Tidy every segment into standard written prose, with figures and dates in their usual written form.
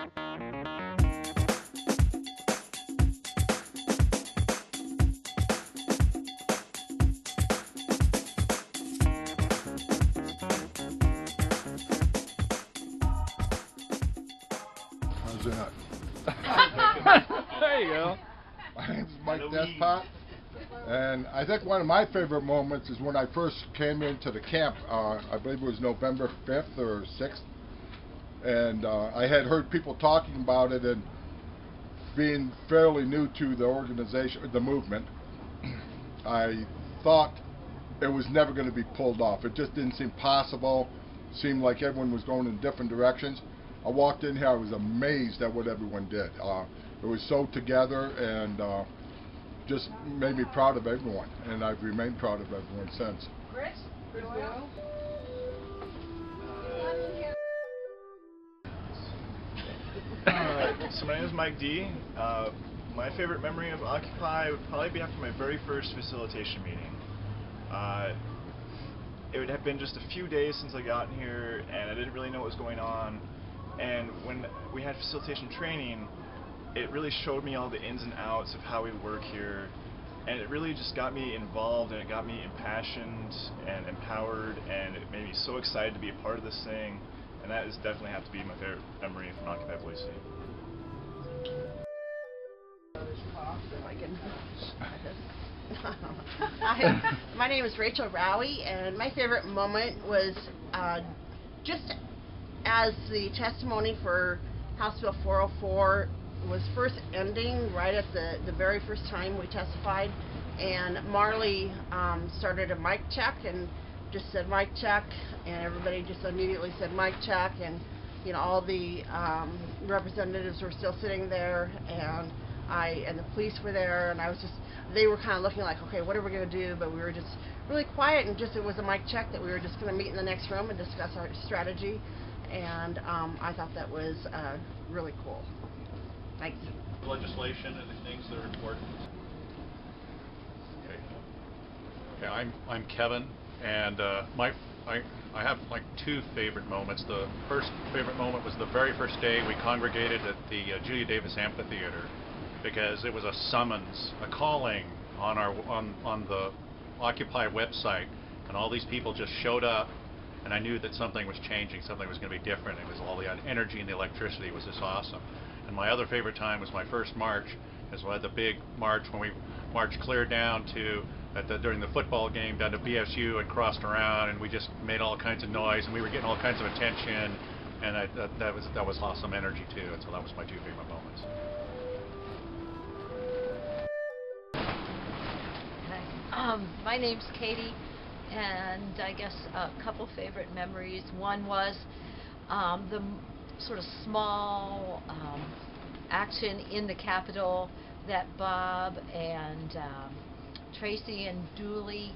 How's that? There you go. My name's Mike Despot, and I think one of my favorite moments is when I first came into the camp. I believe it was November 5th or 6th, and I had heard people talking about it, and being fairly new to the organization, the movement, I thought it was never going to be pulled off. It just didn't seem possible. Seemed like everyone was going in different directions. I walked in here, I was amazed at what everyone did. It was so together, and just made me proud of everyone, and I've remained proud of everyone since. Chris? So my name is Mike D. My favorite memory of Occupy would probably be after my very first facilitation meeting. It would have been just a few days since I got in here, and I didn't really know what was going on. And when we had facilitation training, it really showed me all the ins and outs of how we work here, and it really just got me involved, and it got me impassioned and empowered, and it made me so excited to be a part of this thing, and that is definitely have to be my favorite memory from Occupy Boise. Hi, my name is Rachel Rowie, and my favorite moment was just as the testimony for House Bill 404 was first ending, right at the very first time we testified, and Marley started a mic check and just said mic check, and everybody just immediately said mic check, and you know, all the representatives were still sitting there, and the police were there, and they were kind of looking like, okay, what are we going to do? But we were just really quiet, and just it was a mic check that we were just going to meet in the next room and discuss our strategy, and I thought that was really cool. Thanks. Legislation and the things that are important. Okay, I'm Kevin, and I have like two favorite moments. The first favorite moment was the very first day we congregated at the Julia Davis Amphitheater, because it was a summons, a calling on the Occupy website, and all these people just showed up, and I knew that something was changing, something was going to be different. It was all the energy and the electricity was just awesome. And my other favorite time was my first march, as we had the big march when we marched clear down to during the football game down to BSU and crossed around, and we just made all kinds of noise, and we were getting all kinds of attention, and that was awesome energy too. And so that was my two favorite moments. My name's Katie, and I guess a couple favorite memories. One was the sort of small action in the Capitol that Bob and Tracy and Dooley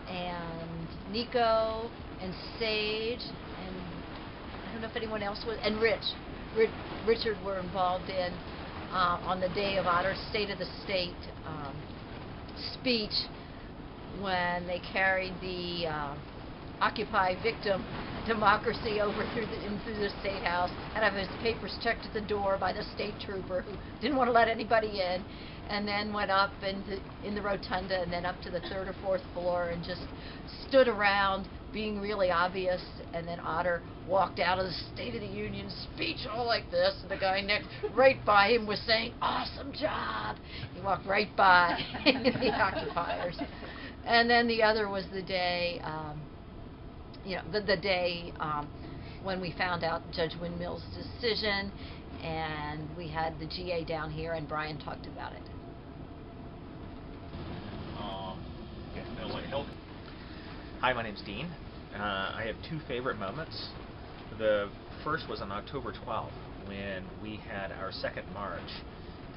and Nico and Sage and I don't know if anyone else was, and Richard were involved in on the day of Otter's State of the State speech, when they carried the Occupy victim democracy over through the State House, had to have his papers checked at the door by the state trooper who didn't want to let anybody in, and then went up in the rotunda and then up to the third or fourth floor and just stood around being really obvious, and then Otter walked out of the State of the Union speech all like this, and the guy next right by him was saying, "Awesome job." He walked right by the occupiers. And then the other was the day, the day when we found out Judge Windmill's decision, and we had the GA down here, and Brian talked about it. Hi, my name's Dean. I have two favorite moments. The first was on October 12th, when we had our second march,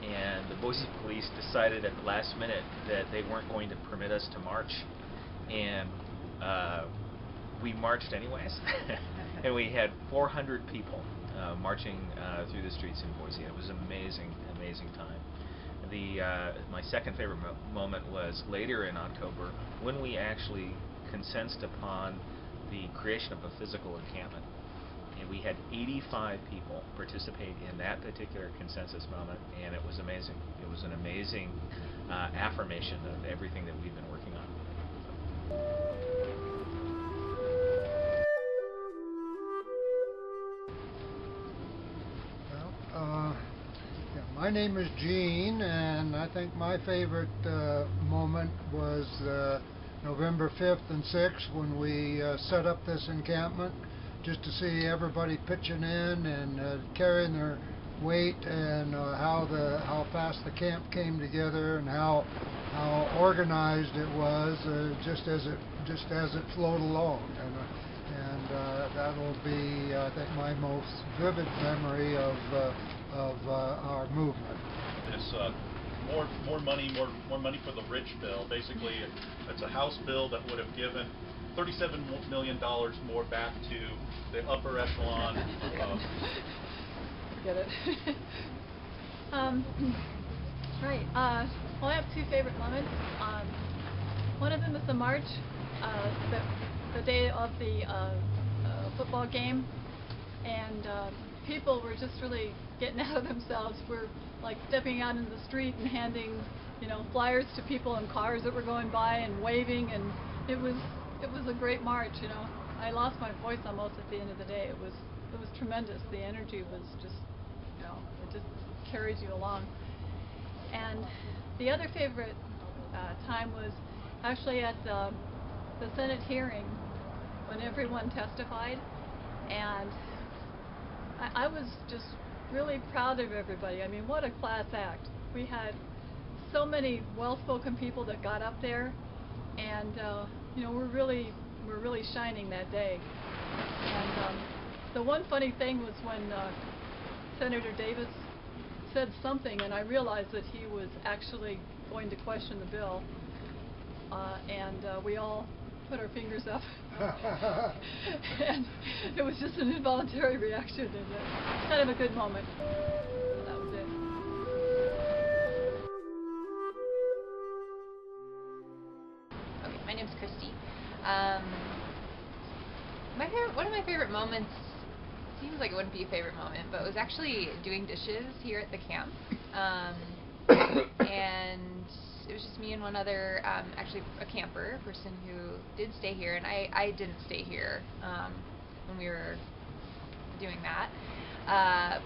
and the Boise police decided at the last minute that they weren't going to permit us to march, and we marched anyways. And we had 400 people marching through the streets in Boise. It was an amazing, amazing time. My second favorite moment was later in October, when we actually consented upon the creation of a physical encampment in and we had 85 people participate in that particular consensus moment, and it was amazing. It was an amazing affirmation of everything that we've been working on. My name is Gene, and I think my favorite moment was November 5th and 6th when we set up this encampment, just to see everybody pitching in and carrying their weight, and how fast the camp came together, and how organized it was, just as it flowed along. And that'll be, I think, my most vivid memory of our movement. This more money for the rich bill. Basically, it's a House bill that would have given $37 million more back to the upper echelon. Get it? Right. Well, I have two favorite moments. One of them is the march, the day of the football game, and people were just really getting out of themselves. We're like stepping out into the street and handing, flyers to people in cars that were going by and waving, and it was a great march. I lost my voice almost at the end of the day. It was tremendous. The energy was just, it just carries you along. And the other favorite time was actually at the Senate hearing when everyone testified, and I was just really proud of everybody. I mean, what a class act. We had so many well-spoken people that got up there, and we're really shining that day. And the one funny thing was when Senator Davis said something, and I realized that he was actually going to question the bill, and we all put our fingers up. And it was just an involuntary reaction, and kind of a good moment. So that was it. Okay, my name's Christy. One of my favorite moments, seems like it wouldn't be a favorite moment, but it was actually doing dishes here at the camp. And it was just me and one other, actually a camper, a person who did stay here, and I didn't stay here when we were doing that.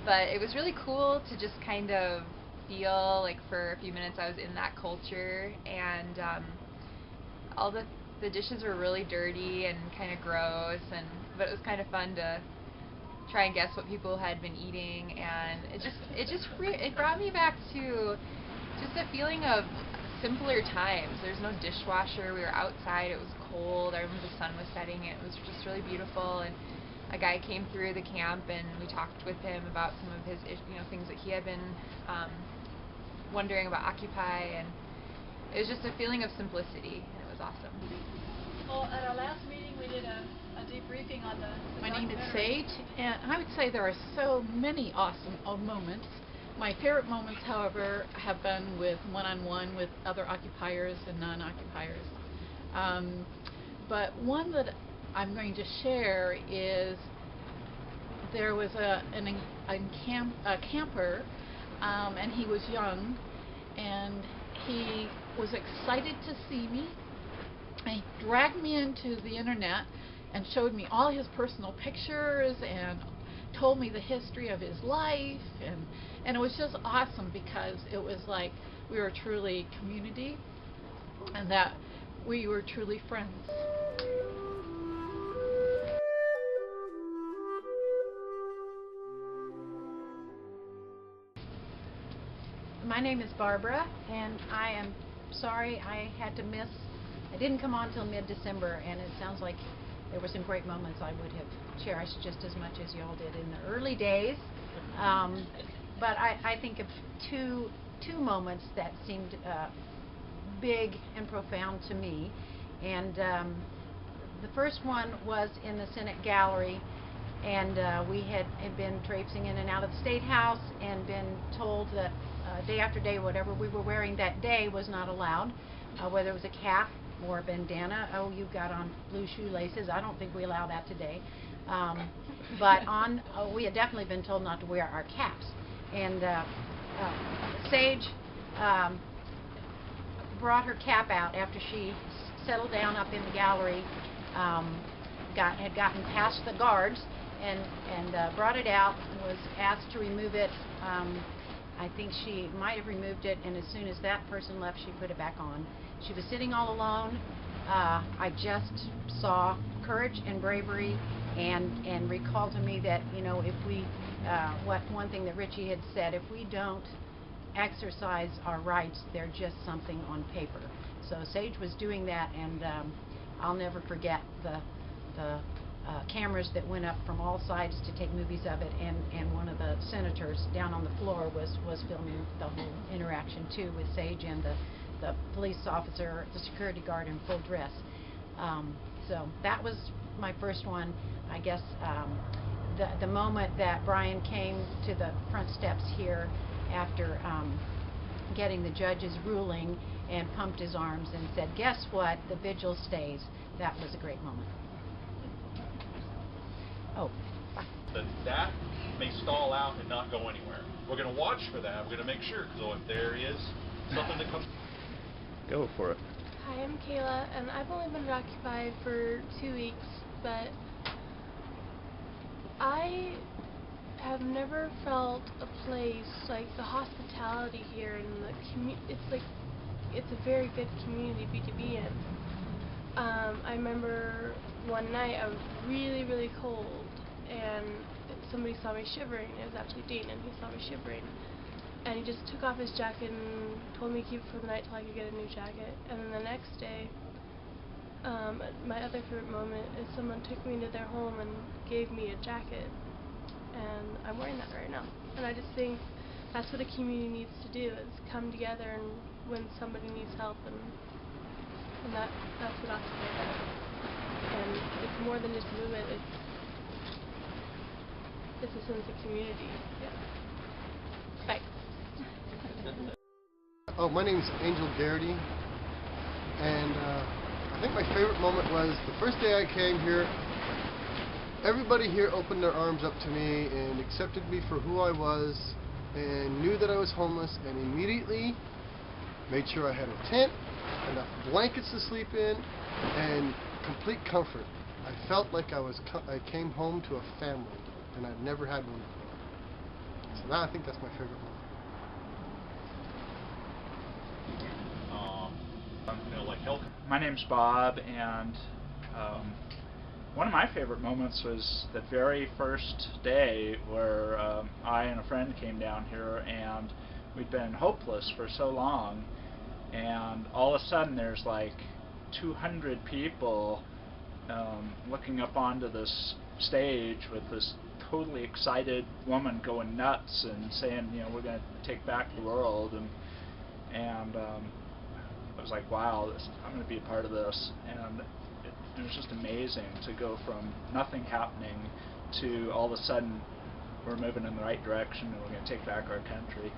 But it was really cool to just kind of feel like for a few minutes I was in that culture, and all the dishes were really dirty and kind of gross, but it was kind of fun to try and guess what people had been eating, and it brought me back to just a feeling of simpler times. There's no dishwasher. We were outside. It was cold. I remember the sun was setting. It was just really beautiful. And a guy came through the camp, and we talked with him about some of his, things that he had been wondering about Occupy, and it was just a feeling of simplicity, and it was awesome. Well, at our last meeting, we did a debriefing on the My name is Sage, and I would say there are so many awesome moments. My favorite moments, however, have been with one-on-one with other occupiers and non-occupiers. But one that I'm going to share is there was a camper, and he was young, and he was excited to see me. And he dragged me into the internet and showed me all his personal pictures and told me the history of his life, and it was just awesome because it was like we were truly community and that we were truly friends. My name is Barbara, and I am sorry I had to miss. I didn't come on till mid-December, and it sounds like there were some great moments I would have cherished just as much as y'all did in the early days. But I think of two moments that seemed big and profound to me. And the first one was in the Senate gallery, and we had been traipsing in and out of the State House and been told that day after day whatever we were wearing that day was not allowed, whether it was a cap or a bandana. Oh, you got on blue shoelaces. I don't think we allow that today. But we had definitely been told not to wear our caps. And Sage brought her cap out after she settled down up in the gallery, had gotten past the guards, and brought it out, was asked to remove it. I think she might have removed it, and as soon as that person left, she put it back on. She was sitting all alone. I just saw courage and bravery, and recalled to me that, you know, if we, one thing that Richie had said, if we don't exercise our rights, they're just something on paper. So Sage was doing that, and I'll never forget the cameras that went up from all sides to take movies of it, and one of the senators down on the floor was filming the whole interaction too, with Sage and the police officer, the security guard in full dress. So that was my first one. I guess the moment that Brian came to the front steps here after getting the judge's ruling and pumped his arms and said, "Guess what? The Vigil stays." That was a great moment. Oh. That may stall out and not go anywhere. We're going to watch for that. We're going to make sure. So if there is something that comes, Go for it. Hi, I'm Kayla, and I've only been at Occupy for 2 weeks, but I have never felt a place like the hospitality here, and it's a very good community to be in. I remember one night I was really, really cold, and somebody saw me shivering. It was actually Dean, and he saw me shivering. And he just took off his jacket and told me to keep it for the night till I could get a new jacket. And then the next day, my other favorite moment is someone took me into their home and gave me a jacket. And I'm wearing that right now. And I just think that's what a community needs to do, is come together and when somebody needs help, and that's what Occupy does. And it's more than just movement, it's a sense of community. Yeah. Bye. Oh, my name's Angel Garrity, and I think my favorite moment was the first day I came here. Everybody here opened their arms up to me and accepted me for who I was, and knew that I was homeless, and immediately made sure I had a tent, enough blankets to sleep in, and complete comfort. I felt like I came home to a family, and I'd never had one before. So now I think that's my favorite moment. My name's Bob, and one of my favorite moments was the very first day where I and a friend came down here, and we'd been hopeless for so long, and all of a sudden there's like 200 people looking up onto this stage with this totally excited woman going nuts and saying, you know, we're going to take back the world, and I was like, wow, I'm going to be a part of this. And it was just amazing to go from nothing happening to all of a sudden we're moving in the right direction and we're going to take back our country.